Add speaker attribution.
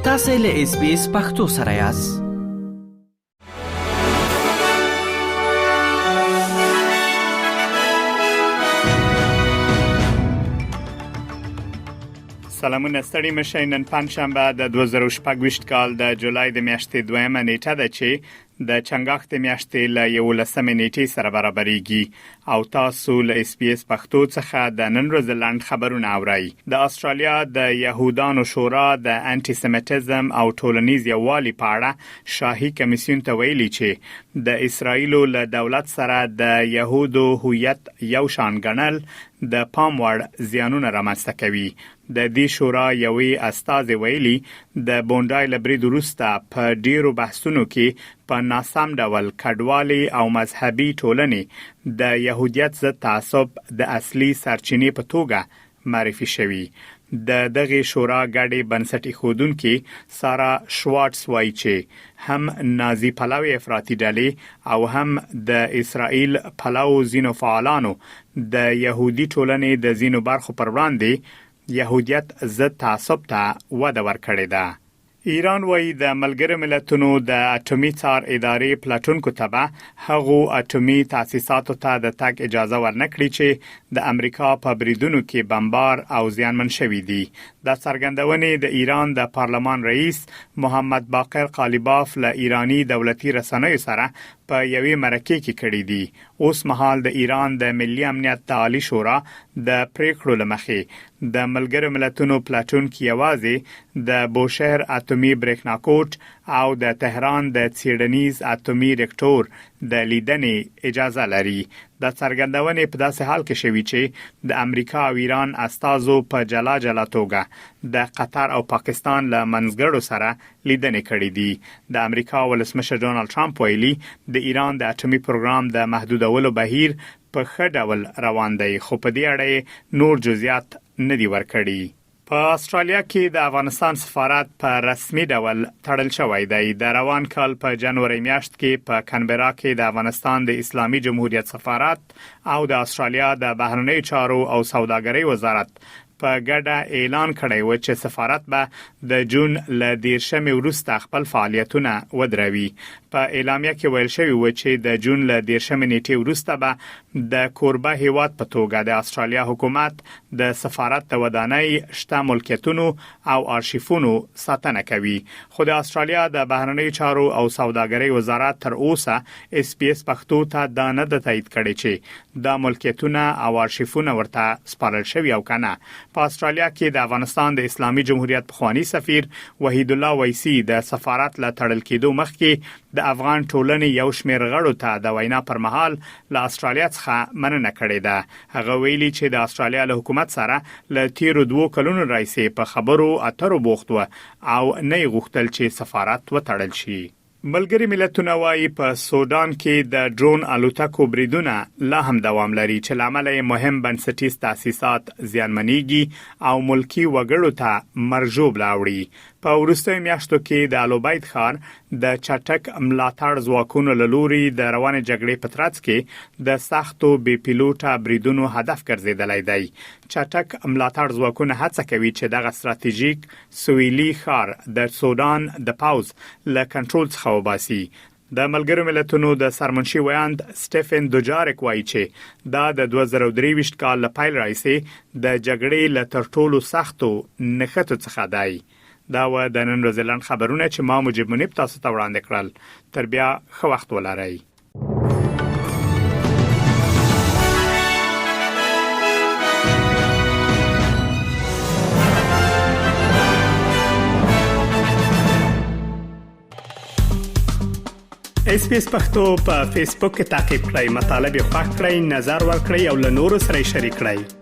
Speaker 1: تاسو له SBS پښتو سره یاست.
Speaker 2: سلامونه ستړي مشه. نن پنځشنبه د 2024 کال د جولای د میاشتې 2مه نیټه ده چې د چنګاښ د میاشتې ل 11 نیټې سره برابرېږي او تاسو له SBS پښتو څخه د نن ورځې لاند خبرونه اورئ. د استرالیا د يهودانو شورا د انټي سیمیټیزم او ټولنیز یووالي په اړه شاهي کمیسیون ته ویلي چې د اسرایل له دولت سره د يهودو هویت یو شان ګڼل د پام وړ زیانونه رامنځته کوي. د دې شورا یوې استازي ویلي د بونډای لبرید وروسته په ډیرو بحثونو کې په ناسم ډول کډوالي او مذهبي ټولنې د يهودیت ضد تعصب د اصلي سرچینې په توګه معرفي شوی. د دغه شورا غړي بنسټي خودونکو سارا شوارټس وایي چې هم نازي پلاوی افراطي ډلې او هم د اسرائیل پلاو زینو فعالانو د يهودي ټولنې د زینو برخو پر وړاندې يهودیت ضد تعصب ته وده ورکړې ده. ایران وایي د ملګرو ملتونو د اټومي څار ادارې پلاتونکو ته هغو اټومي تاسیساتو ته د تګ اجازه ورنکړي چې د امریکا په بریدونو کې بمبار او زیانمن شوي دي. د څرګندونې د ایران د پارلمان رئیس محمد باقر قالیباف له ایرانی دولتي رسنیو سره په یوې مرکه کې کړې دي. اوس مهال د ایران د ملي امنیت عالی شورا د پریکړو لمخې د ملګرو ملتونو پلاتون کې یوازې د بوشهر اټومي برېښناکوټ او د تهران د څېړنیز اټومي ریاکټور د لیدنې اجازه لري. د څرګندونې په داسې حال کې شوی چې د امریکا او ایران استازو په جلا توګه د قطر او پاکستان له منځګړو سره لیدنې کړې دي. د امریکا ولسمشر ډونالد ټرمپ ویلي د ایران د اټومي پروګرام د محدودولو بهیر په ښه ډول روان دی، خو په دې اړه نور جزئیات نه دي ورکړي. په استرالیا کې د افغانستان سفارت په رسمي ډول تړل شوی دی. د روان کال په جنوري میاشت کې په کانبرا کې د افغانستان د اسلامي جمهوریت سفارت او د استرالیا د بهرنیو چارو او سوداګرۍ وزارت په ګډه اعلان کړی و چې سفارت به د جون ل 10 وروسته خپل فعالیتونه ودروي. په اعلامیه کې ویل شوی و چې د جون ل 10 نیټې وروسته به د کوربه هیواد په توګه د استرالیا حکومت د سفارت د ودانۍ شته ملکیتونو او آرشیفونو ساتنه کوي. خو د استرالیا د بهرنیو چارو او سوداګرۍ وزارت تر اوسه SBS پښتو ته دا نه د تایید کړي چې د ملکیتونه او آرشیفونه ورته سپارل شوی او کنه. په استرالیا کې د افغانستان د اسلامي جمهوریت پخوانی سفیر وحید الله ویسی د سفارت له تړل کېدو مخکې د افغان ټولنې یو شمېر غړو ته د وینا پر مهال له استرالیا څخه مننه کړې ده. هغه ویلي چې د استرالیا له حکومت سره له تیرو 2 کلونو راځي په خبرو اترو بوخت و او نه غوښتل چې سفارت وتړل شي. ملګری ملتونه وايي په سودان کې د ډرون الوتکو بریدونه لا هم دوام لري چې لامل مهم بنسټیز تاسیسات زیانمنېږي او ملکی وګړو ته مرجوب لاوړي. په وروستیو میاشتو کې د الوباید ښار د چټک ملاتړ ځواکونو له لوري د روانې جګړې په ترڅ کې د سختو بې پیلوټه بریدونو هدف ګرځیدلی دی. چټک ملاتړ ځواکونه هڅه کوي چې دغه ستراتیژیک سویلي ښار د سودان د پاوز له کنټرول څخه وباسي. د ملګرو ملتونو د سرمنشي ویاند سټيفن دوجارک وایي چې دا د 2023 کال له پیل راځي د جګړې له ترټولو سختو نښتو څخه دی. دا و د نن ورځې لاند خبرونه چې ما مجيب منیب تاسو ته وړاندې کړل. تر بیا ښه وخت ولرئ. SBS پښتو په فیسبوک کې تعقیب کړئ، مطالب یې خوښ کړئ، نظر ورکړئ او له نورو سره شریک کړئ.